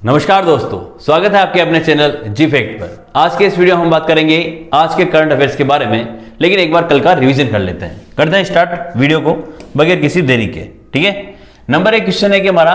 नमस्कार दोस्तों, स्वागत है आपके अपने चैनल जी फैक्ट पर। आज के इस वीडियो में हम बात करेंगे आज के करंट अफेयर्स के बारे में, लेकिन एक बार कल का रिवीजन कर लेते हैं। करते हैं स्टार्ट वीडियो को बगैर किसी देरी के। ठीक है, नंबर 1 क्वेश्चन है कि हमारा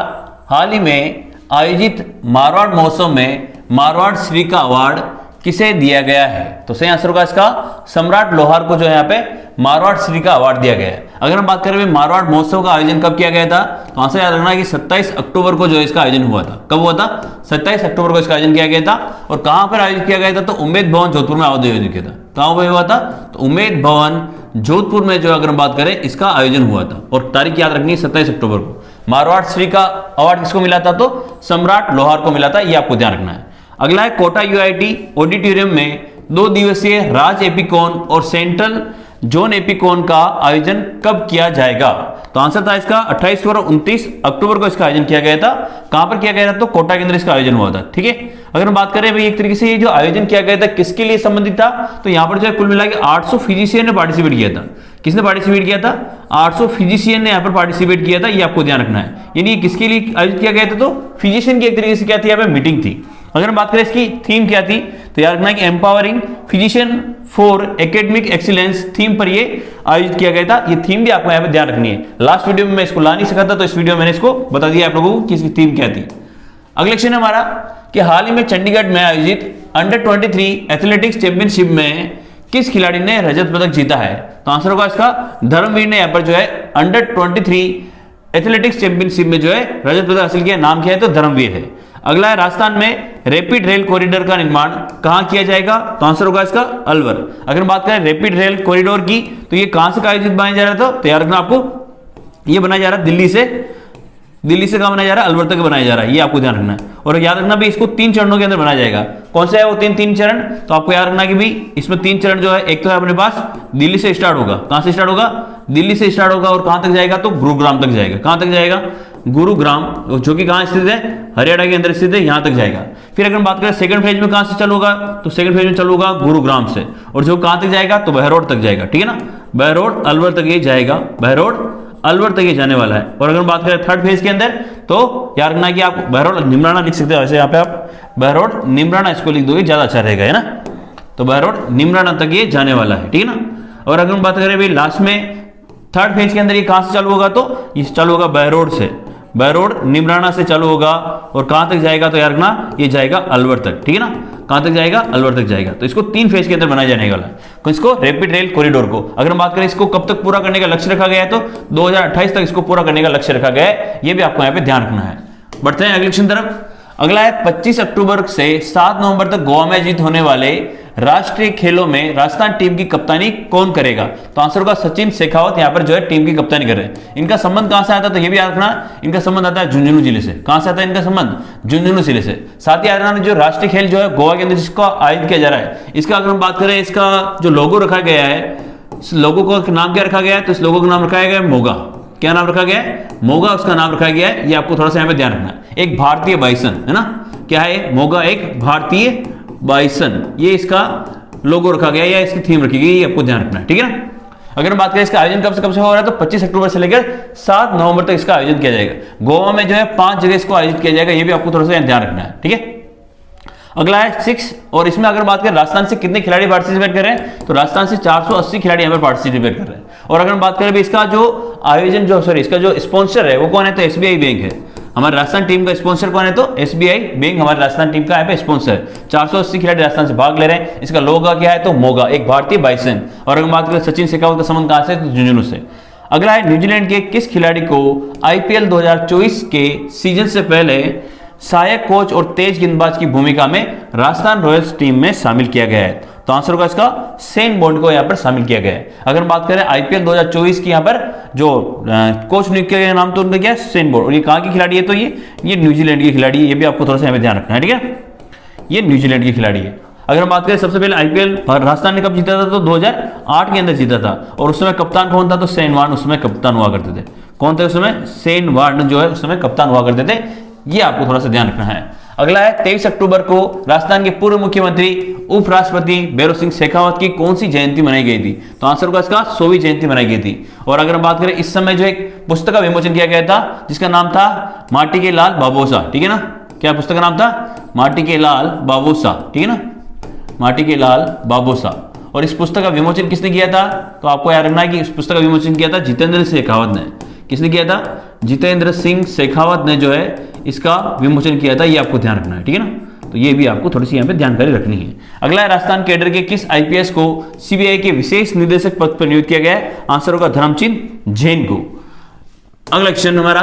हाल ही में आयोजित मारवाड़ महोत्सव में मारवाड़ श्री का अवार्ड किसे दिया गया है? तो सही आंसर होगा इसका सम्राट लोहार को जो है यहाँ पे मारवाड़ श्री का अवार्ड दिया गया है। अगर हम बात करें मारवाड़ महोत्सव का आयोजन कब किया गया था, तो आंसर याद रखना कि 27 अक्टूबर को जो इसका आयोजन हुआ था। कब हुआ था? 27 अक्टूबर को इसका आयोजन किया गया था। और कहां पर आयोजित किया गया था? तो उम्मेद भवन जोधपुर में आयोजित किया था। कहां पर हुआ था? तो उम्मेद भवन जोधपुर में जो अगर हम बात करें इसका आयोजन हुआ था। और तारीख याद रखनी है 27 अक्टूबर को। मारवाड़ श्री का अवार्ड किसको मिला था? तो सम्राट लोहार को मिला था, ये आपको ध्यान रखना है। अगला है कोटा यूआईटी ऑडिटोरियम में 2 दिवसीय राज्य एपिकॉन और सेंट्रल जोन एपिकॉन का आयोजन कब किया जाएगा? तो आंसर था इसका 28 और 29 अक्टूबर को इसका आयोजन किया गया था। कहां पर किया गया था? तो कोटा के अंदर इसका आयोजन हुआ था। ठीक है, अगर हम बात करें भाई एक तरीके से ये जो आयोजन किया गया था किसके लिए संबंधित था, तो यहां पर जो है कुल मिला के 800 फिजिशियन ने पार्टिसिपेट किया था। किसने पार्टिसिपेट किया था? 800 फिजिशियन ने यहाँ पर पार्टिसिपेट किया था, ये आपको ध्यान रखना है। यानी किसके लिए आयोजित किया गया था? तो फिजिशियन की एक तरीके से क्या थी, यहाँ पे मीटिंग थी। अगर हम बात करें इसकी थीम क्या थी, तो याद रखना है कि empowering physician for academic excellence theme पर ये आयोजित किया गया था। ये थीम भी आपको यहाँ पे ध्यान रखनी है। लास्ट वीडियो में मैं इसको ला नहीं सका था, तो इस वीडियो में मैंने इसको बता दिया आप लोगों को कि इसकी थीम क्या थी। अगला क्वेश्चन है हमारा कि हाल ही में चंडीगढ़ में आयोजित अंडर 23 एथलेटिक्स चैंपियनशिप में किस खिलाड़ी ने रजत पदक जीता है? तो आंसर होगा इसका धर्मवीर ने यहाँ पर जो है अंडर 23 एथलेटिक्स चैंपियनशिप में जो है रजत पदक हासिल किया। नाम क्या है? तो धर्मवीर है। अगला है राजस्थान में रैपिड रेल कॉरिडोर का निर्माण कहां किया जाएगा? तो आंसर होगा इसका अलवर। अगर बात करें रैपिड रेल कॉरिडोर की, तो ये कहां से आयोजित बनाया जा रहा था? तो याद रखना आपको ये बनाया जा रहा है दिल्ली से कहां बनाया जा रहा है? अलवर तक बनाया जा रहा है, ये आपको ध्यान रखना है। और याद रखना भी इसको 3 चरणों के अंदर बनाया जाएगा। कौन से है वो तीन चरण? तो आपको याद रखना कि भाई इसमें 3 चरण जो है, एक तो है अपने पास दिल्ली से स्टार्ट होगा। कहां से स्टार्ट होगा? दिल्ली से स्टार्ट होगा। और कहां तक जाएगा? तो गुरुग्राम तक जाएगा। कहां तक जाएगा? गुरुग्राम, जो कि कहां स्थित है? हरियाणा के अंदर स्थित है, यहां तक जाएगा। फिर अगर हम बात करें सेकंड फेज में कहां से चालू होगा, तो सेकंड फेज में चालू होगा गुरुग्राम से। और जो कहां तक जाएगा? तो बहरोड तक जाएगा। ठीक है ना, बहरोड अलवर तक ये जाएगा, बहरोड अलवर तक ये जाने वाला है। और अगर हम बात करें थर्ड फेज के अंदर, तो याद रखना कि आप बहरोड निमराना लिख सकते हो। वैसे यहाँ पे आप बहरोड निमराना इसको लिख दोगे, ज्यादा अच्छा रहेगा, है ना। तो बहरोड निमराना तक ये जाने वाला है। ठीक है ना। और अगर हम बात करें भाई लास्ट में थर्ड फेज के अंदर ये कहां से चालू होगा, तो ये चालू होगा बहरोड से, बहरोड निमराना से चालू होगा। और कहां तक जाएगा? तो यार रखना ये जाएगा अलवर तक। ठीक है ना, कहां तक जाएगा? अलवर तक जाएगा। तो इसको 3 फेज के अंदर बनाया जाने वाला है। इसको रैपिड रेल कॉरिडोर को अगर हम बात करें इसको कब तक पूरा करने का लक्ष्य रखा गया है, तो 2028 तक इसको पूरा करने का लक्ष्य रखा गया है। ये भी आपको यहाँ पे ध्यान रखना है। बढ़ते हैं अगले क्वेश्चन तरफ। अगला है 25 अक्टूबर से 7 नवंबर तक गोवा में आयोजित होने वाले राष्ट्रीय खेलों में राजस्थान टीम की कप्तानी कौन करेगा? तो आंसर होगा सचिन शेखावत यहाँ पर जो है टीम की कप्तानी कर रहे हैं। इनका संबंध कहां से आता है? तो ये भी याद रखना, इनका संबंध आता है झुंझुनू जिले से। कहां से आता है इनका संबंध? झुंझुनू जिले से। साथ ही याद रखना जो राष्ट्रीय खेल जो है गोवा के अंदर जिसका आयोजित किया जा रहा है, इसका अगर हम बात करें इसका जो लोगो रखा गया है, इस लोगो का नाम क्या रखा गया है? तो इस लोगो का नाम रखा गया है मोगा। क्या नाम रखा गया है? मोगा उसका नाम रखा गया है। ये आपको थोड़ा सा यहाँ पे ध्यान रखना है। एक भारतीय बाइसन, है ना। क्या है? मोगा एक भारतीय बाइसन, ये इसका लोगो रखा गया या इसकी थीम रखी गई, ये आपको ध्यान रखना है। ठीक है ना। अगर हम बात करें इसका आयोजन कब से हो रहा है, तो 25 अक्टूबर से लेकर 7 नवंबर तक इसका आयोजन किया जाएगा। गोवा में जो है 5 जगह इसको आयोजित किया जाएगा, ये भी आपको थोड़ा सा ध्यान रखना है। ठीक है। अगला है 6, और इसमें अगर बात करें राजस्थान से कितने खिलाड़ी पार्टिसिपेट कर रहे हैं, तो राजस्थान से 480 खिलाड़ी यहाँ पर पार्टिसिपेट कर रहे हैं। और अगर हम बात करें इसका जो आयोजन इसका जो स्पॉन्सर है वो कौन है? तो एसबीआई बैंक है। हमारे राजस्थान टीम का स्पॉन्सर कौन है? तो एसबीआई बैंक हमारे राजस्थान टीम का यहाँ पे स्पॉन्सर है। 480 खिलाड़ी राजस्थान से भाग ले रहे हैं। इसका लोगो क्या है? तो मोगा, एक भारतीय बाइसन। और अगर बात करें सचिन शेखावत का संबंध कहां से? तो झुंझुनू से। अगला है न्यूजीलैंड के किस खिलाड़ी को आईपीएल 2024 के सीजन से पहले सहायक कोच और तेज गेंदबाज की भूमिका में राजस्थान रॉयल्स टीम में शामिल किया गया है? तो आंसर होगा इसका सेन बॉन्ड को यहाँ पर शामिल किया गया है। अगर बात करें आईपीएल 2024 की यहाँ पर जो कोच नियुक्त किया गया नाम तो उनका क्या है? सेन बॉन्ड। और ये कहाँ की खिलाड़ी है? तो ये न्यूजीलैंड की खिलाड़ी है। ये भी आपको थोड़ा सा यहाँ पे ध्यान रखना है। ठीक है, ये न्यूजीलैंड की खिलाड़ी है। अगर हम बात करें सबसे पहले आईपीएल राजस्थान ने कब जीता था, तो 2008 के अंदर जीता था। और उस समय कप्तान कौन था? तो सेन वार्न उस समय कप्तान हुआ करते थे। कौन थे उस समय? सेन वार्न जो है उस समय कप्तान हुआ करते थे। ये आपको थोड़ा सा ध्यान रखना है। अगला है 23 अक्टूबर को राजस्थान के पूर्व मुख्यमंत्री उपराष्ट्रपति भैरों सिंह शेखावत की कौन सी जयंती मनाई गई थी? तो आंसर होगा इसका 100वीं जयंती मनाई गई थी। और अगर हम बात करें इस समय जो एक पुस्तक का विमोचन किया गया था जिसका नाम था माटी के लाल बाबोसा, ठीक है ना, क्या पुस्तक का नाम था? माटी के लाल बाबूसा, ठीक है ना, माटी के लाल बाबूसा। और इस पुस्तक का विमोचन किसने किया था? तो आपको याद रखना है कि इस पुस्तक का विमोचन किया था जितेंद्र शेखावत ने। किसने किया था? जितेंद्र सिंह शेखावत ने जो है इसका विमोचन किया था, ये आपको ध्यान रखना है, ठीक है ना। तो ये भी आपको थोड़ी सी यहाँ पे जानकारी रखनी है। अगला है राजस्थान कैडर के किस आईपीएस को सीबीआई के विशेष निदेशक पद पर नियुक्त किया गया है? आंसर होगा धर्मचंद जैन को। अगला क्वेश्चन हमारा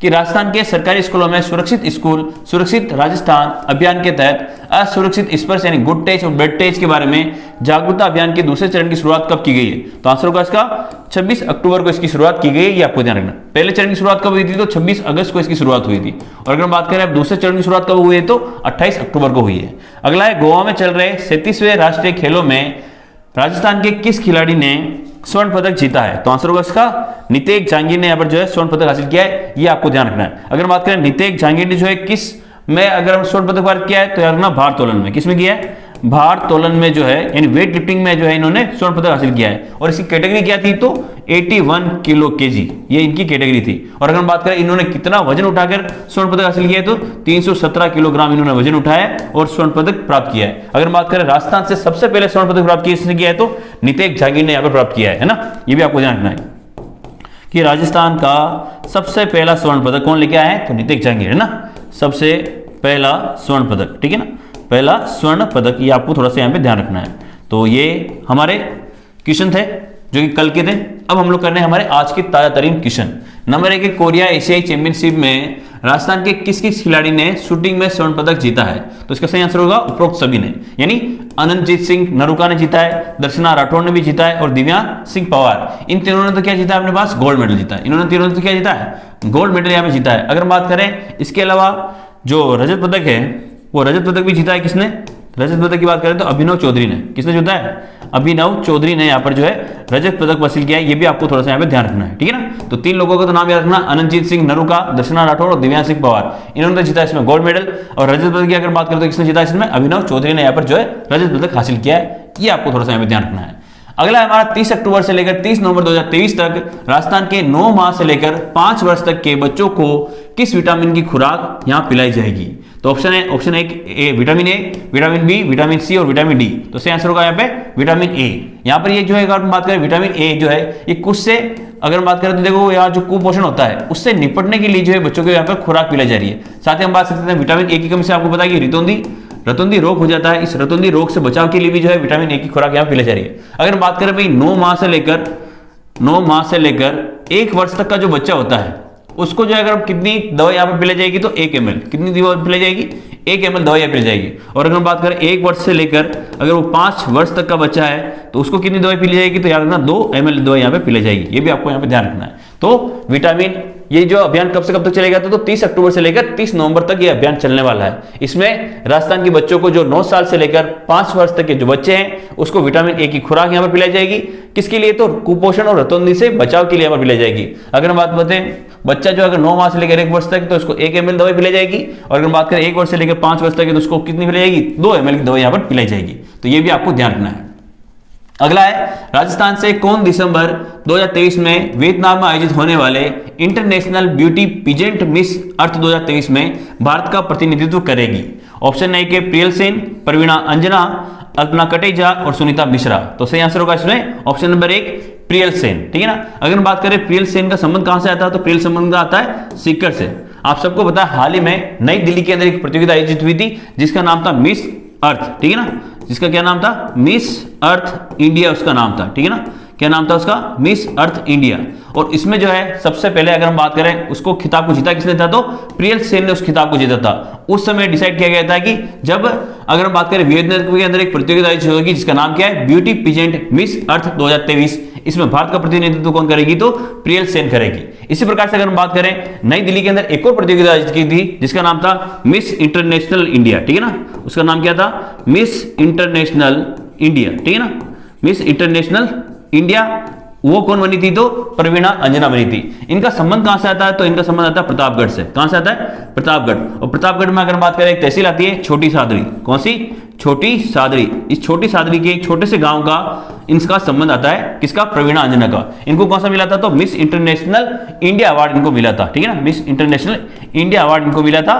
कि राजस्थान के सरकारी स्कूलों में सुरक्षित स्कूल सुरक्षित राजस्थान अभियान के तहत असुरक्षित स्पर्श यानी गुड टच और बैड टच के बारे में जागरूकता अभियान के दूसरे चरण की शुरुआत कब की गई है? तो आंसर होगा इसका 26 अक्टूबर को इसकी शुरुआत की गई है, ये आपको ध्यान रखना। पहले चरण की शुरुआत कब हुई थी? तो 26 अगस्त को इसकी शुरुआत हुई थी। और अगर बात करें अब दूसरे चरण की शुरुआत कब हुई है? तो 28 अक्टूबर को हुई है। अगला है गोवा में चल रहे 37वें राष्ट्रीय खेलों में राजस्थान के किस खिलाड़ी ने स्वर्ण पदक जीता है? तो आंसर होगा इसका नितेश जहांगीर ने यहाँ पर जो है स्वर्ण पदक हासिल किया है, ये आपको ध्यान रखना है। अगर बात करें नितेश जहांगीर ने जो है किस में अगर हम स्वर्ण पदक प्राप्त किया है तो याद रखना भारोत्तोलन में। किसमें किया है? भारोत्तोलन में जो है यानी वेट लिफ्टिंग में जो है इन्होंने स्वर्ण पदक हासिल किया है। और इसकी कैटेगरी क्या थी? तो 81 किलो केजी ये इनकी कैटेगरी थी। और अगर हम बात करें इन्होंने कितना वजन उठाकर स्वर्ण पदक हासिल किया है तो 317 किलोग्राम इन्होंने वजन उठाया और स्वर्ण पदक प्राप्त किया है। अगर बात करें राजस्थान से सबसे पहले स्वर्ण पदक प्राप्त किया है तो नितेश जहांगीर ने यहाँ पर प्राप्त किया है ना। ये भी आपको ध्यान रखना है कि राजस्थान का सबसे पहला स्वर्ण पदक कौन लेके आया है? तो नितेश जहांगीर है ना, सबसे पहला स्वर्ण पदक, ठीक है ना, पहला स्वर्ण पदक। ये आपको थोड़ा सा यहाँ पे ध्यान रखना है। तो ये हमारे क्वेश्चन थे जो कि कल के थे। अब हम लोग करने हैं हमारे आज के ताजा तरीन क्वेश्चन। नंबर 1 कोरिया एशियाई चैंपियनशिप में राजस्थान के किस किस खिलाड़ी ने शूटिंग में स्वर्ण पदक जीता है? तो इसका सही आंसर होगा उपरोक्त सभी ने, यानी अनंतजीत सिंह नरूका ने जीता है, दर्शना राठौड़ ने भी जीता है और दिव्यांग सिंह पवार। इन तीनों ने तो क्या जीता है? अपने पास गोल्ड मेडल जीता है। इन्होंने तीनों ने तो क्या जीता है? गोल्ड मेडल यहाँ पे जीता है। अगर बात करें इसके अलावा जो रजत पदक है वो रजत पदक भी जीता है। किसने? रजत पदक की बात करें तो अभिनव चौधरी ने। किसने जीता है? अभिनव चौधरी ने यहाँ पर जो है रजत पदक हासिल किया है। ये भी आपको थोड़ा सा यहाँ पे ध्यान रखना है, ठीक है ना। तो 3 लोगों का तो नाम याद रखना, अनंतजीत सिंह नरूका, दर्शना राठौड़ और दिव्यांग सिंह पवार। इन्होंने तो जीता इसमें गोल्ड मेडल। और रजत पदक की अगर बात करें तो किसने जीता इसमें? अभिनव चौधरी ने यहाँ पर जो है रजत पदक हासिल किया है। ये आपको थोड़ा सा यहाँ पे ध्यान रखना है। अगला हमारा 30 अक्टूबर से लेकर 30 नवंबर 2023 तक राजस्थान के 9 माह से लेकर 5 वर्ष तक के बच्चों को किस विटामिन की खुराक यहाँ पिलाई जाएगी? तो ऑप्शन है, option A vitamin A, vitamin B, vitamin C और विटामिन डी। तो सही आंसर होगा यहाँ पे विटामिन ए। यहाँ पर ये जो है अगर बात करें विटामिन ए जो है ये कुछ से अगर बात करें तो देखो यहाँ जो कुपोषण होता है उससे निपटने के लिए जो है बच्चों को यहाँ पर खुराक पिलाई जा रही है। साथ ही हम बात करते हैं विटामिन ए की कमी से आपको पता है कि रतौंधी रोग हो जाता है। इस रतौंधी रोग से बचाव के लिए भी जो है विटामिन ए की खुराक यहाँ पिलाई जा रही है। अगर बात करें भाई 9 माह से लेकर 1 वर्ष तक का जो बच्चा होता है उसको जो है अगर कितनी दवाई यहाँ पे पिलाई जाएगी तो 1 ml। कितनी दवाई पिलाई जाएगी? 1 ml दवाई पिलाई जाएगी। और अगर हम बात करें 1 वर्ष से लेकर अगर वो 5 वर्ष तक का बच्चा है तो उसको कितनी दवाई पिलाई जाएगी? तो याद रखना 2 ml दवाई यहाँ पे पिलाई जाएगी। ये भी आपको यहाँ पे ध्यान रखना है। तो विटामिन ये जो अभियान कब से कब तक चलेगा? तो 30 अक्टूबर से लेकर 30 नवंबर तक ये अभियान चलने वाला है। इसमें राजस्थान के बच्चों को जो 9 साल से लेकर 5 वर्ष तक के जो बच्चे हैं उसको विटामिन ए की खुराक यहाँ पर पिलाई जाएगी। किसके लिए? तो कुपोषण और रतौंधी से बचाव के लिए यहाँ पर पिलाई जाएगी। अगर हम बात बताएं बच्चा जो अगर 9 माह से लेकर 1 वर्ष तक तो उसको 1 ml दवाई पिलाई जाएगी। और अगर बात करें 1 वर्ष से लेकर 5 वर्ष तक तो उसको कितनी पिलाई जाएगी? 2 ml की दवाई यहाँ पर पिलाई जाएगी। तो ये भी आपको ध्यान रखना है। अगला है राजस्थान से कौन दिसंबर 2023 में वियतनाम में आयोजित होने वाले international beauty peasant Miss Earth 2023 में भारत का प्रतिनिधित्व करेगी? ऑप्शन ए के प्रियल सेन, प्रवीणा अंजना, अल्पना कटेजा और सुनीता मिश्रा। तो सही आंसर होगा इसमें ऑप्शन नंबर 1 प्रियल सेन, ठीक है ना। अगर बात करें प्रियल सेन का संबंध कहां से आता है तो प्रियल संबंध आता है सीकर से। आप सबको पता है हाल ही में नई दिल्ली के अंदर एक प्रतियोगिता आयोजित हुई थी जिसका नाम था मिस अर्थ, ठीक है ना। जिसका क्या नाम था? मिस अर्थ इंडिया उसका नाम था, ठीक है ना। क्या नाम था उसका? Miss Earth India. और इसमें जो है सबसे पहले अगर हम बात करें उसको खिताब को जीता किसने था? तो प्रियल सेन ने उस खिताब को जीता था। उस समय डिसाइड किया गया था कि जब अगर हम बात करें वियतनाम के अंदर एक प्रतियोगिता आयोजित होगी जिसका नाम क्या है? Beauty peasant Miss Earth 2023। इसमें भारत का प्रतिनिधित्व कौन करेगी? तो प्रियल सेन करेगी। इसी प्रकार से अगर हम बात करें नई दिल्ली के अंदर एक और प्रतियोगिता आयोजित की थी जिसका नाम था मिस इंटरनेशनल इंडिया, ठीक है ना। उसका नाम क्या था? मिस इंटरनेशनल इंडिया, ठीक है ना। मिस इंटरनेशनल इंडिया वो कौन बनी थी? तो प्रवीणा अंजना बनी थी। इनका संबंध कहां से आता है? तो इनका संबंध आता है प्रतापगढ़ से। कहां से आता है? प्रतापगढ़। और प्रतापगढ़ में अगर बात करें एक तहसील आती है छोटी सादरी। कौन सी? छोटी सादरी। इस छोटी सादरी के एक छोटे से गांव का इनका संबंध आता है किसका? प्रवीणा अंजना का। इनको कौन सा मिला था? तो मिस इंटरनेशनल इंडिया अवार्ड इनको मिला था, ठीक है ना। मिस इंटरनेशनल इंडिया अवार्ड इनको मिला था,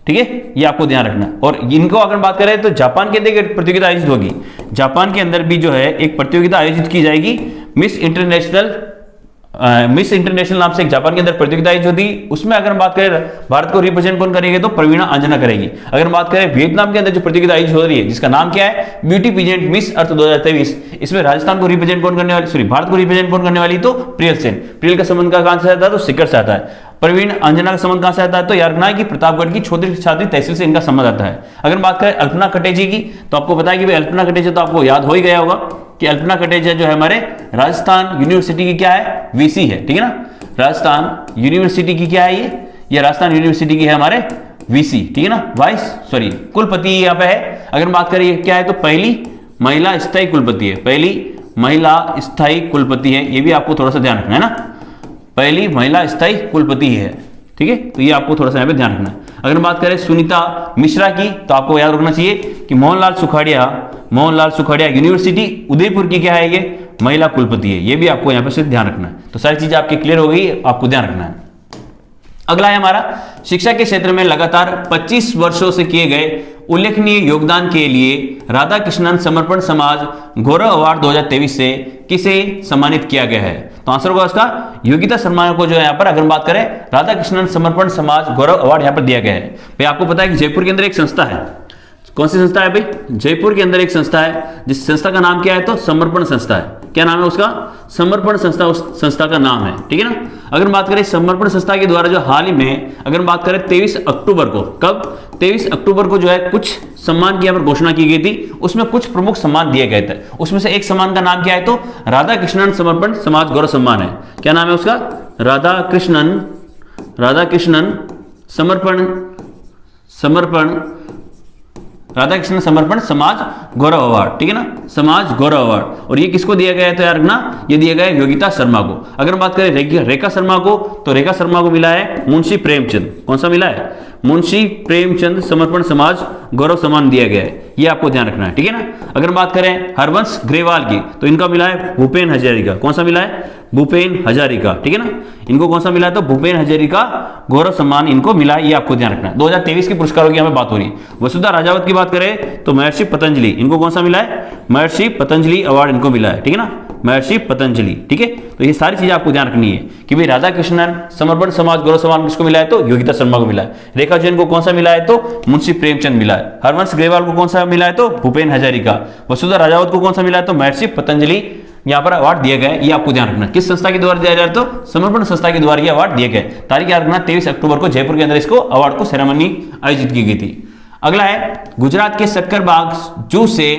ठीक है, ये आपको ध्यान रखना। और इनको अगर बात करें तो जापान के अंदर एक प्रतियोगिता आयोजित होगी, जापान के अंदर भी जो है एक प्रतियोगिता आयोजित की जाएगी, मिस इंटरनेशनल नाम से एक जापान के अंदर प्रतियोगिता आयोजित होती। उसमें अगर हम बात करें भारत को रिप्रेजेंट कौन करेंगे तो प्रवीणा अंजना करेगी। अगर हम बात करें वियतनाम के अंदर जो प्रतियोगिता आयोजित हो रही है जिसका नाम क्या है, ब्यूटी पीजेंट मिस अर्थ 2023, इसमें राजस्थान को रिप्रेजेंट कौन करने वाली, सॉरी भारत को रिप्रेजेंट कौन करने वाली, तो प्रियल सेन। प्रियल का संबंध का कहां से आता है, तो सिकर से आता है। प्रवीण अंजना का संबंध कहां से आता है, तो याद रखना है कि प्रतापगढ़ की छोटी छात्री तहसील से इनका संबंध आता है। अगर बात करें अल्पना कटेजा की, तो आपको पता है कि भाई अल्पना कटेजा तो आपको याद हो ही गया होगा कि अल्पना कटेजा जो है हमारे राजस्थान यूनिवर्सिटी की क्या है, वीसी है, ठीक है ना। राजस्थान यूनिवर्सिटी की क्या है ये राजस्थान यूनिवर्सिटी की है हमारे वीसी, ठीक है ना, कुलपति यहाँ पे है। अगर बात करें क्या है तो पहली महिला स्थायी कुलपति है, पहली महिला स्थायी कुलपति है, ये भी आपको थोड़ा सा ध्यान रखना है ना, पहली महिला स्थायी कुलपति है, ठीक है, तो ये आपको थोड़ा सा यहाँ पे ध्यान रखना है। अगर बात करें सुनीता मिश्रा की, तो आपको याद रखना चाहिए कि मोहनलाल सुखाड़िया यूनिवर्सिटी उदयपुर की क्या है, ये महिला कुलपति है, ये भी आपको यहाँ पे सिर्फ ध्यान रखना है। तो सारी चीजें आपकी क्लियर हो गई, आपको ध्यान रखना है। अगला है हमारा शिक्षा के क्षेत्र में लगातार 25 वर्षों से किए गए उल्लेखनीय योगदान के लिए राधा कृष्णन समर्पण समाज गौरव अवार्ड 2023 से किसे सम्मानित किया गया है, तो आंसर होगा उसका योगिता शर्मा को जो है यहाँ पर अगर बात करें राधा कृष्णन समर्पण समाज गौरव अवार्ड यहाँ पर दिया गया है। भाई आपको पता है कि जयपुर के अंदर एक संस्था है, कौन सी संस्था है भाई, जयपुर के अंदर एक संस्था है, जिस संस्था का नाम क्या है तो समर्पण संस्था है। क्या नाम है उसका, समर्पण संस्था, उस संस्था का नाम है, ठीक है ना। अगर बात करें समर्पण संस्था के द्वारा जो हाल ही में अगर बात करें 23 अक्टूबर को, कब 23 अक्टूबर को जो है कुछ सम्मान की यहाँ पर घोषणा की गई थी, उसमें कुछ प्रमुख सम्मान दिए गए थे। उसमें से एक सम्मान का नाम क्या है तो राधा कृष्णन समर्पण समाज गौरव सम्मान है। क्या नाम है उसका, राधा कृष्णन समर्पण समाज गौरव अवार्ड, ठीक है ना, समाज गौरव अवार्ड। और ये किसको दिया गया है तो यार रखना, ये दिया गया है योगिता शर्मा को। अगर बात करें रेखा शर्मा को, तो रेखा शर्मा को मिला है मुंशी प्रेमचंद, कौन सा मिला है, मुंशी प्रेमचंद समर्पण समाज गौरव सम्मान दिया गया है, ये आपको ध्यान रखना है, ठीक है ना। अगर बात करें हरवंश ग्रेवाल की, तो इनका मिला है भूपेन हजारिका, कौन सा मिला है, भूपेन हजारिका, ठीक है ना। इनको कौन सा मिला है तो भूपेन हजारिका गौरव सम्मान इनको मिला है, ये आपको ध्यान रखना है। 2023 के पुरस्कारों की हमें बात हो रही है। वसुधा राजावत की बात करें तो महर्षि पतंजलि, इनको कौन सा मिला है, महर्षि पतंजलि अवार्ड इनको मिला है, ठीक है ना, महर्षि पतंजलि, ठीक है। तो ये सारी चीजें आपको ध्यान रखनी है कि भाई राधा कृष्णन समर्पण समाज गौरव सम्मान किसको मिला है तो योगिता शर्मा को मिला है। रेखा जैन को कौन सा मिला है तो मुंशी प्रेमचंद मिला है। हरवंश ग्रेवाल को कौन सा मिला है तो भूपेन हजारिका। वसुधा राजावत को कौन सा मिला है तो महर्षि पतंजलि यहाँ पर अवार्ड दिया गया है, ये आपको ध्यान रखना। किस संस्था के द्वारा दिया जा रहा है तो समर्पण संस्था के द्वारा ये अवार्ड दिया गया। तारीख याद रखना 23 अक्टूबर को जयपुर के अंदर इसको अवार्ड को सेरेमनी आयोजित की गई थी। अगला है गुजरात के सक्करबाग जू से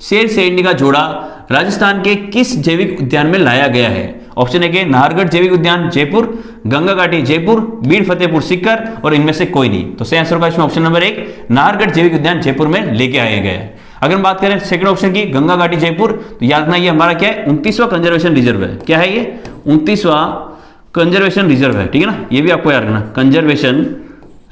शेर शेरनी का जोड़ा राजस्थान के किस जैविक उद्यान में लाया गया है। ऑप्शन ए नाहरगढ़ जैविक उद्यान जयपुर, गंगा घाटी जयपुर, बीड़ फतेहपुर सीकर और इनमें से कोई नहीं। तो सही आंसर होगा इसमें ऑप्शन नंबर 1 नाहरगढ़ जैविक उद्यान जयपुर में लेके आया गया है। अगर हम बात करें सेकंड ऑप्शन की गंगा घाटी जयपुर, तो याद रखना ये हमारा क्या है 29वां कंजर्वेशन रिजर्व है। क्या है ये 29वां कंजर्वेशन रिजर्व है, ठीक है ना, ये भी आपको याद रखना कंजर्वेशन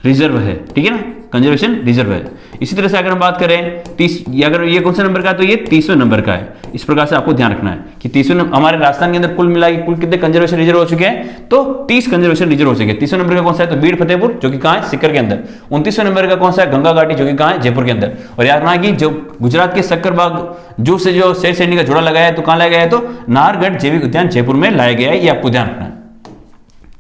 रिजर्व है, ठीक है ना, कंजर्वेशन रिजर्व है। इसी तरह से अगर हम बात करें 30, अगर ये कौन सा नंबर का है तो ये 30वें नंबर का है। इस प्रकार से आपको ध्यान रखना है कि 30वें हमारे राजस्थान के अंदर कुल मिला कुल कितने कंजर्वेशन रिजर्व हो चुके हैं तो 30 कंजर्वेशन रिजर्व हो चुके हैं। 30वें नंबर का कौन सा है तो बीड़ फतेहपुर जो कि कहाँ है सिक्कर के अंदर। 29वें नंबर का कौन सा है गंगा घाटी जो कि कहाँ है जयपुर के अंदर। और याद रखना कि जो गुजरात के सक्करबाग जू से जो शेर शेरनी का जोड़ा लगाया है तो कहाँ लाया गया है तो नाहरगढ़ जैविक उद्यान जयपुर में लाया गया है, ये आपको ध्यान रखना है।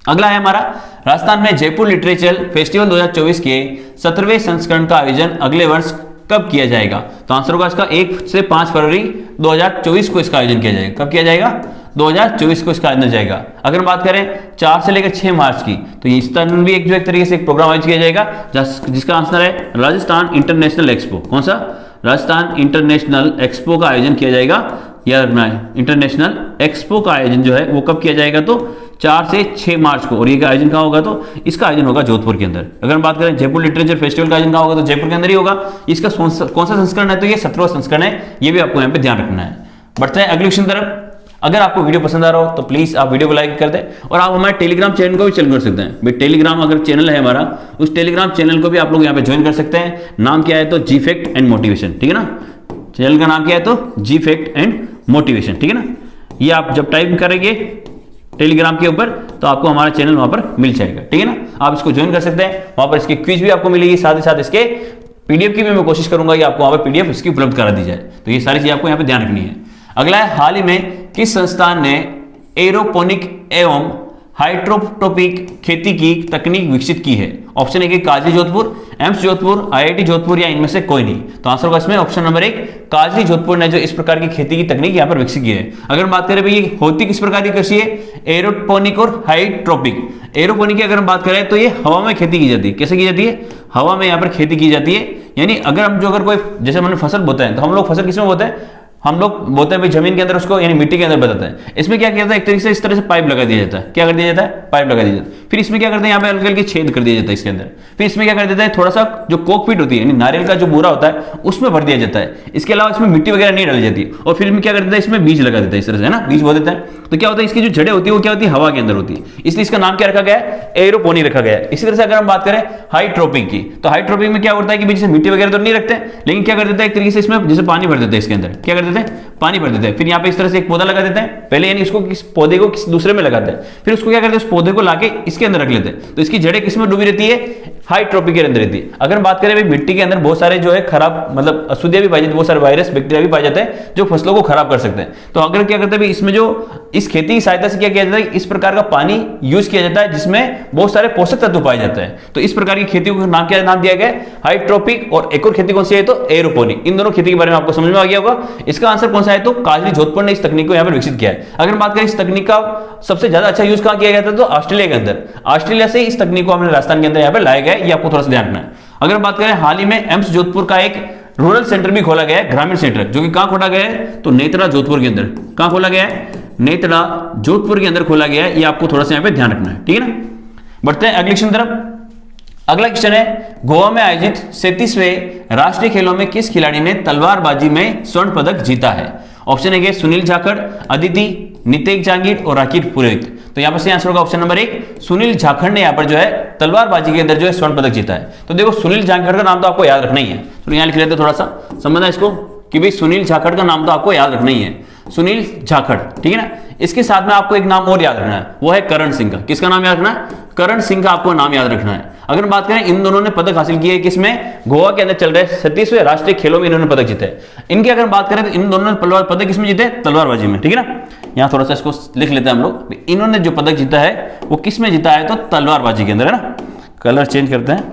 अगला है हमारा राजस्थान में जयपुर लिटरेचर फेस्टिवल 2024 के 17वें संस्करण का आयोजन अगले वर्ष कब किया जाएगा। तो आंसर होगा इसका 1 से 5 फरवरी 2024 को इसका आयोजन किया जाएगा। कब किया जाएगा 2024 को इसका आयोजन जाएगा। अगर बात करें 4 से लेकर 6 मार्च की, तो ये इस तरह भी एक तरीके से एक प्रोग्राम आयोजित किया जाएगा जिसका आंसर है राजस्थान इंटरनेशनल एक्सपो। कौन सा राजस्थान इंटरनेशनल एक्सपो का आयोजन किया जाएगा। याद रखना है इंटरनेशनल एक्सपो का आयोजन जो है वो कब किया जाएगा तो 4 से 6 मार्च को। और ये आयोजन कहाँ होगा तो इसका आयोजन होगा जोधपुर के अंदर। अगर हम बात करें जयपुर लिटरेचर फेस्टिवल का आयोजन कहाँ होगा तो जयपुर के अंदर ही होगा। इसका कौन सा संस्करण है तो ये 17वां संस्करण है, ये भी आपको यहाँ पे ध्यान रखना है। बढ़ते हैं अगले क्वेश्चन तरफ। अगर आपको वीडियो पसंद आ रहा हो तो प्लीज आप वीडियो को लाइक कर दें और आप हमारे टेलीग्राम चैनल को भी ज्वाइन कर सकते हैं। भाई टेलीग्राम अगर चैनल है हमारा, उस टेलीग्राम चैनल को भी आप लोग यहाँ पे ज्वाइन कर सकते हैं। नाम क्या है तो जी फैक्ट एंड मोटिवेशन, ठीक है ना। चैनल का नाम क्या है तो जी फैक्ट एंड मोटिवेशन, ठीक है ना। ये आप जब टाइप करेंगे टेलीग्राम के ऊपर तो आपको हमारा चैनल वहां पर मिल जाएगा, ठीक है ना। आप इसको ज्वाइन कर सकते हैं, वहां पर इसकी क्विज भी आपको मिलेगी, साथ ही साथ इसके पीडीएफ की भी मैं कोशिश करूंगा कि आपको वहां पर पीडीएफ इसकी उपलब्ध करा दी जाए। तो ये सारी चीजें आपको यहाँ पे ध्यान रखनी है। अगला है, हाल ही में किस संस्थान ने एरोपोनिक एवं हाइड्रोपोनिक खेती की तकनीक विकसित की है? ऑप्शन 1 काजली जोधपुर, एम्स जोधपुर, आईआईटी जोधपुर या इनमें से कोई नहीं। तो आंसर होगा इसमें ऑप्शन नंबर 1 काजली जोधपुर ने जो इस प्रकार की खेती की तकनीक यहाँ पर विकसित की है। अगर हम बात करें भाई ये होती किस प्रकार की कृषि है, एरोपोनिक और हाइड्रोपोनिक। एरोपोनिक की अगर हम बात करें तो ये हवा में खेती की जाती है। कैसे की जाती है? हवा में यहाँ पर खेती की जाती है। यानी अगर हम जो अगर कोई जैसे हमने फसल बोते हैं तो हम लोग फसल किसमें बोते हैं? हम लोग बोलते हैं भाई जमीन के अंदर उसको, यानी मिट्टी के अंदर बताते हैं। इसमें क्या किया जाता है, एक तरीके से इस तरह से पाइप लगा दिया जाता है। क्या कर दिया जाता है? पाइप लगा दिया जाता है। फिर इसमें क्या करते हैं, यहाँ पे हल्के हल्के छेद कर दिया जाता है इसके अंदर। फिर इसमें क्या कर देता है, थोड़ा सा जो कोकपीट होती है यानी नारियल का जो बूरा होता है उसमें भर दिया जाता है। इसके अलावा इसमें मिट्टी वगैरह नहीं डाली जाती। और फिर क्या कर देता है, इसमें बीज लगा देता है इस तरह से, है ना, बीज बो देता है। तो क्या होता है, इसकी जो जड़ें होती है वो क्या होती है, हवा के अंदर होती है। इसलिए इसका नाम क्या रखा गया है, एरोपोनिक रखा गया है। इसी तरह से अगर हम बात करें हाइड्रोपिक की, तो हाइड्रोपिक में क्या होता है कि जैसे मिट्टी वगैरह तो नहीं रखते, लेकिन क्या कर देता है एक तरीके से इसमें जैसे पानी भर देते हैं इसके अंदर। क्या कर देते हैं, पानी भर देते हैं। फिर यहाँ पे इस तरह से एक पौधा लगा देते हैं पहले, यानी इसको किस पौधे को किस दूसरे में लगाते हैं। फिर उसको क्या करते हैं, उस पौधे को लाके इसके अंदर रख लेते हैं। तो इसकी जड़ें किसमें डूबी रहती है, हाइड्रोपिक के अंदर रहती है। अगर हम बात करें भाई मिट्टी के अंदर बहुत सारे जो है खराब मतलब अशुद्धियां भी पाई जाती है, बहुत सारे वायरस बैक्टीरिया भी पाए जाते हैं जो फसलों को खराब कर सकते हैं। तो अगर क्या करते हैं भाई, इसमें जो इस खेती की सहायता से क्या किया जाता है, इस प्रकार का पानी यूज किया जाता है जिसमें बहुत सारे पोषक तत्व पाए जाते हैं। तो इस प्रकार की खेती को नाम क्या नाम दिया गया है, हाइड्रोपिक। और एक और खेती कौन सी है, तो एरोपोनिक। इन दोनों खेती के बारे में आपको समझ में आ गया होगा। इसका आंसर कौन सा है, तो काजली जोधपुर ने इस तकनीक को यहाँ पर विकसित किया है। अगर बात करें इस तकनीक का सबसे ज्यादा अच्छा यूज कहां किया गया था, तो ऑस्ट्रेलिया के अंदर। ऑस्ट्रेलिया से इस तकनीक को हमने राजस्थान के अंदर यहाँ पर लाया गया है, ये आपको थोड़ा सा ध्यान रखना है। अगर बात करें हाल ही में एम्स जोधपुर का एक रूरल सेंटर भी खोला गया है, ग्रामीण सेंटर, जो कि कहां खोला गया है, तो नेत्रा जोधपुर के अंदर। कहां खोला गया है, नेत्रा जोधपुर के अंदर खोला गया है। ये आपको थोड़ा सा यहाँ पे ध्यान रखना है, ठीक है ना। बढ़ते हैं अगले क्वेश्चन तरफ। अगला क्वेश्चन है, गोवा में आयोजित 37वें राष्ट्रीय खेलों में किस खिलाड़ी ने तलवारबाजी में स्वर्ण पदक जीता है? ऑप्शन है सुनील जाखड़, अदिति, नितेश जांगीर और राकेश पुरोहित। तो यहां पर से आंसर होगा ऑप्शन नंबर 1 सुनील जाखड़ ने यहां पर जो है तलवारबाजी के अंदर जो है स्वर्ण पदक जीता है। तो देखो सुनील जाखड़ का नाम तो आपको याद रखना ही है, तो यहां लिख लेते थोड़ा सा समझना इसको कि भाई सुनील जाखड़ का नाम तो आपको याद रखना ही है, सुनील जाखड़, ठीक है ना। इसके साथ में आपको एक नाम और याद रखना है, वो है करण सिंह का। किसका नाम याद रखना है, करण सिंह का आपको नाम याद रखना है। अगर बात करें इन दोनों ने पदक हासिल किए किसमें, गोवा के अंदर चल रहे 37वें राष्ट्रीय खेलों में इन्होंने पदक जीते। इनकी अगर बात करें तो इन दोनों ने पदक किसमें जीते, तलवारबाजी में, ठीक है ना। यहां थोड़ा सा इसको लिख लेते हैं हम लोग, इन्होंने जो पदक जीता है वो किस में जीता है, तो तलवारबाजी के अंदर, है ना। कलर चेंज करते हैं,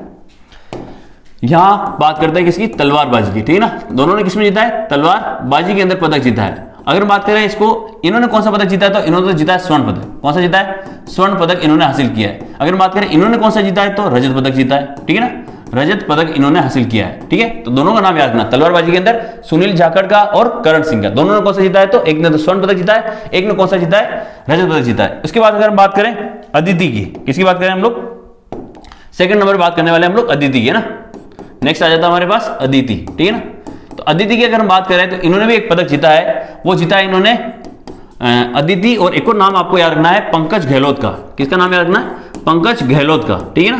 यहां बात करते हैं किसकी, तलवारबाजी की, ठीक है ना। दोनों ने किसमें जीता है, तलवारबाजी के अंदर पदक जीता है। अगर बात करें इसको इन्होंने कौन सा पदक जीता है, तो इन्होंने तो जीता है स्वर्ण पदक। कौन सा जीता है, स्वर्ण पदक इन्होंने हासिल किया है। अगर बात करें इन्होंने कौन सा जीता है, तो रजत पदक जीता है, ठीक है ना। रजत पदक इन्होंने हासिल किया है, ठीक है। तो दोनों का नाम याद रखना, तलवारबाजी के अंदर सुनील जाखड़ का और करण सिंह का। दोनों ने कौन सा जीता है, तो एक ने तो स्वर्ण पदक जीता है, एक ने कौन सा जीता है, रजत पदक जीता है। उसके बाद अगर हम बात करें अदिति की, किसकी बात करें हम लोग, सेकंड नंबर बात करने वाले हम लोग अदिति की, है ना। नेक्स्ट आ जाता है हमारे पास अदिति, ठीक है ना। तो अदिति की अगर हम बात करें तो इन्होंने भी एक पदक जीता है, वो जीता है इन्होंने अदिति। और एक और नाम आपको याद रखना है पंकज गहलोत का। किसका नाम याद रखना है, पंकज गहलोत का, ठीक है ना,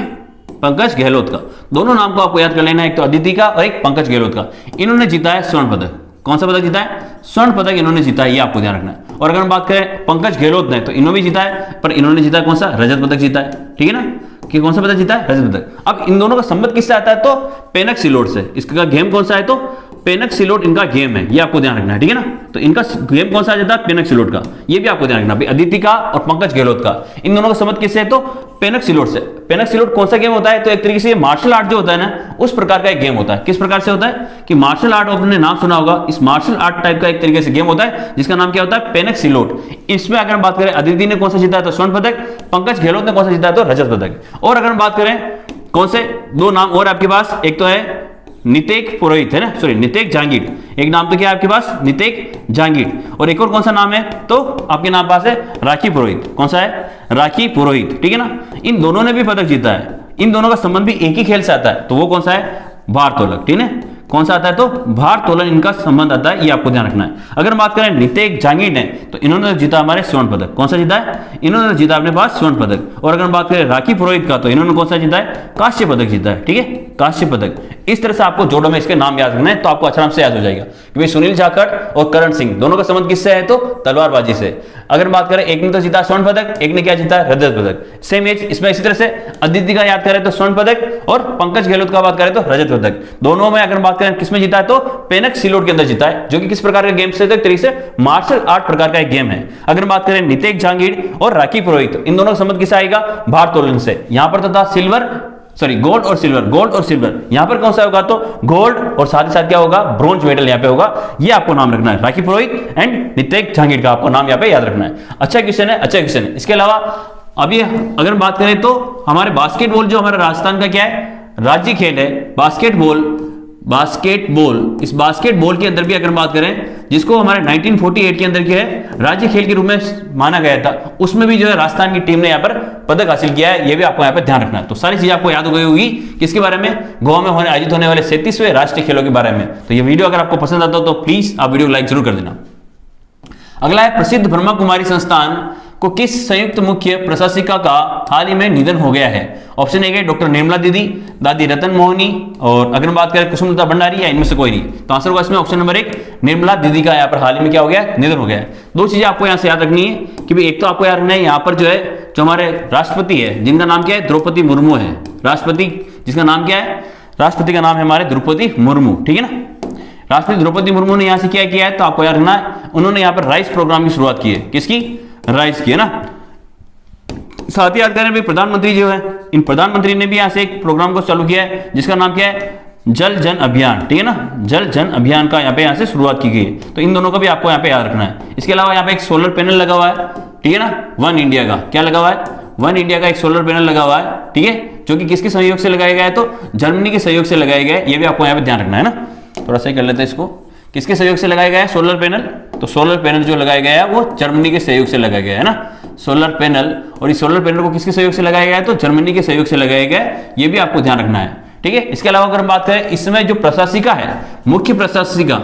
पंकज गहलोत का। दोनों नाम को आपको याद कर लेना है, एक तो अदिति का और एक पंकज गहलोत का। इन्होंने जीता है स्वर्ण पदक। कौन सा पदक जीता है, स्वर्ण पदक इन्होंने जीता है, ये आपको ध्यान रखना है। और अगर हम बात करें पंकज गहलोत ने, तो इन्होंने भी जीता है, पर इन्होंने जीता कौन सा, रजत पदक जीता है, ठीक है ना, कि कौन सा पदक जीता है, रजत पदक। अब इन दोनों का संबंध किससे आता है, तो पेनक सिलोट से। इसका गेम कौन सा है, तो पेनक सिलोट इनका गेम है, ये आपको ध्यान रखना है, ठीक है ना। तो इनका गेम कौन सा आ जाता है, पेनक सिलोट का, ये भी आपको ध्यान रखना। अदिति का और पंकज गहलोत का, इन दोनों का संबंध किससे है, तो पेनक सिलोट से। पेनक सिलोट कौन सा गेम होता है, तो एक तरीके से मार्शल आर्ट जो होता है ना, उस प्रकार का एक गेम होता है। किस प्रकार से होता है, कि मार्शल आर्ट, आपने नाम सुना होगा, इस मार्शल आर्ट टाइप का एक तरीके से गेम होता है जिसका नाम क्या होता है, पेनक सिलोट। इसमें अगर हम बात करें अदिति ने कौन सा जीता है, तो स्वर्ण पदक, पंकज गहलोत ने कौन सा जीता है, तो रजत पदक। और अगर हम बात करें कौन से दो नाम और आपके पास, एक तो है नितेश पुरोहित, है ना, सॉरी नितेश जांगीर। एक नाम तो क्या है आपके पास, नितेश जांगीर। और एक और कौन सा नाम है, तो आपके नाम पास है राखी पुरोहित। कौन सा है, राखी पुरोहित, ठीक है ना। इन दोनों ने भी पदक जीता है। इन दोनों का संबंध भी एक ही खेल से आता है, तो वो कौन सा है, भारोत्तोलक, ठीक है। कौन सा आता है, तो भारोत्तोलन इनका संबंध आता है, ये आपको ध्यान रखना है। अगर बात करें नितेश जांगीर ने, तो इन्होंने जीता हमारे स्वर्ण पदक। कौन सा जीता है, इन्होंने जीता अपने पास स्वर्ण पदक। और अगर बात करें राखी पुरोहित का, तो इन्होंने कौन सा जीता है, कांस्य पदक जीता है, ठीक है, कांस्य पदक। इस तरह से आपको जोड़ों में इसके नाम याद रखना है, तो आपको आराम से याद हो जाएगा कि भाई सुनील जाखड़ और करण सिंह दोनों का संबंध किससे है, तो तलवारबाजी से। अगर बात करें एक ने तो जीता स्वर्ण पदक, एक ने क्या जीता, रजत पदक। सेम एज इसमें इसी तरह से अदिति का याद करें तो स्वर्ण पदक, और पंकज गहलोत का बात करें तो रजत पदक। दोनों में अगर बात करें किसमें जीता है तो पेनक सिलोट के अंदर जीता है, जो कि किस प्रकार का गेम से, तो एक तरीके से मार्शल आर्ट प्रकार का एक गेम है। अगर बात करें नितेश जहांगीर और राखी पुरोहित, इन दोनों का संबंध किससे आएगा, भारोत्तोलन से। यहां पर तो था गोल्ड और सिल्वर, यहां पर कौन सा होगा, तो गोल्ड, और साथ ही साथ क्या होगा, ब्रॉन्ज मेडल यहां पे होगा। ये आपको नाम रखना है, राखी पुरोहित एंड नितेश जहांगीर का आपको नाम यहां पे याद रखना है। अच्छा क्वेश्चन है। इसके अलावा अभी अगर बात करें तो हमारे बास्केटबॉल, जो हमारा राजस्थान का क्या है, राज्य खेल है बास्केटबॉल। इस बास्केटबॉल के अंदर भी अगर बात करें, जिसको हमारे 1948 के अंदर क्या है, राज्य खेल के रूप में माना गया था, उसमें भी जो है राजस्थान की टीम ने यहाँ पर पदक हासिल किया है। ये भी आपको यहाँ पे ध्यान रखना है। तो सारी चीजें आपको याद हो गई होगी किसके बारे में, गोवा में आयोजित होने वाले 37वें राष्ट्रीय खेलों के बारे में। तो ये वीडियो अगर आपको पसंद आता हो तो प्लीज आप वीडियो को लाइक जरूर कर देना। अगला है, प्रसिद्ध ब्रह्मा कुमारी संस्थान को किस संयुक्त मुख्य प्रशासिका का हाल ही में निधन हो गया है। ऑप्शन ए है डॉक्टर निर्मला दीदी, दादी रतन मोहनी, और अगर बात करें कुसुमलता भंडारी, या इनमें से कोई नहीं। तो आंसर होगा इसमें ऑप्शन नंबर 1 निर्मला दीदी का यहाँ पर हाल ही में क्या हो गया, निधन हो गया है। दो चीजें आपको यहाँ से याद रखनी है कि भाई एक तो आपको याद रखना है यहाँ पर जो है, जो हमारे राष्ट्रपति है जिनका नाम क्या है, द्रौपदी मुर्मू है। राष्ट्रपति जिसका नाम क्या है, राष्ट्रपति का नाम है हमारे द्रौपदी मुर्मू, ठीक है ना। राष्ट्रपति द्रौपदी मुर्मू ने यहाँ से क्या किया है, तो आपको याद रखना है, उन्होंने यहाँ पर राइस प्रोग्राम की शुरुआत की है। किसकी, राइस की, है ना। साथ ही याद करें भाई प्रधानमंत्री जो है, इन प्रधानमंत्री ने भी यहाँ से एक प्रोग्राम को चालू किया है जिसका नाम क्या है, जल जन अभियान, ठीक है ना। जल जन अभियान का यहाँ से शुरुआत की गई है। तो इन दोनों का भी आपको यहाँ पे याद रखना है। इसके अलावा यहाँ पे एक सोलर पैनल लगा हुआ है, ठीक है ना, वन इंडिया का। क्या लगा हुआ है, वन इंडिया का एक सोलर पैनल लगा हुआ है, ठीक है, जो कि किसके सहयोग से लगाया गया है, तो जर्मनी के सहयोग से लगाया गया है। ये भी आपको यहाँ पे ध्यान रखना है ना। थोड़ा सा कर लेते हैं इसको, किसके सहयोग से लगाया गया है सोलर पैनल, तो सोलर पैनल जो लगाया गया है वो जर्मनी के सहयोग से लगाया गया है ना, सोलर पैनल। और इस सोलर पैनल को किसके सहयोग से लगाया गया है, तो जर्मनी के सहयोग से लगाया गया है। ये भी आपको ध्यान रखना है, ठीक है। इसके अलावा अगर बात करें, इसमें जो प्रशासिका है, मुख्य प्रशासिका,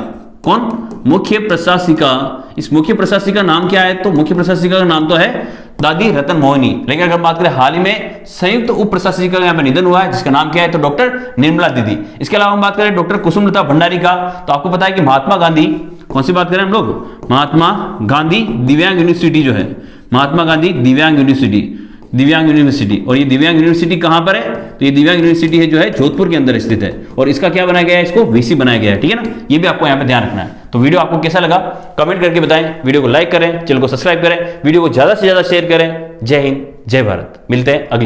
कौन, मुख्य प्रशासिका, इस मुख्य प्रशासिका नाम क्या है, तो मुख्य प्रशासिका का नाम तो है दादी रतन मोहनी। लेकिन अगर बात करें हाल ही में संयुक्त उप प्रशासिका का यहाँ पे निधन हुआ है, जिसका नाम क्या है, तो डॉक्टर निर्मला दीदी। इसके अलावा हम बात करें डॉक्टर कुसुमलता भंडारी का, तो आपको पता है कि महात्मा गांधी, कौन सी बात करें हम लोग, महात्मा गांधी दिव्यांग यूनिवर्सिटी जो है, महात्मा गांधी दिव्यांग यूनिवर्सिटी। और ये दिव्यांग यूनिवर्सिटी कहां पर है, तो ये दिव्यांग यूनिवर्सिटी है जो है जोधपुर के अंदर स्थित है। और इसका क्या बनाया गया है, इसको वीसी बनाया गया है, ठीक है ना। ये भी आपको यहाँ पे ध्यान रखना है। तो वीडियो आपको कैसा लगा कमेंट करके बताएं, वीडियो को लाइक करें, चैनल को सब्सक्राइब करें, वीडियो को ज्यादा से ज्यादा शेयर करें। जय हिंद, जय भारत। मिलते हैं अगले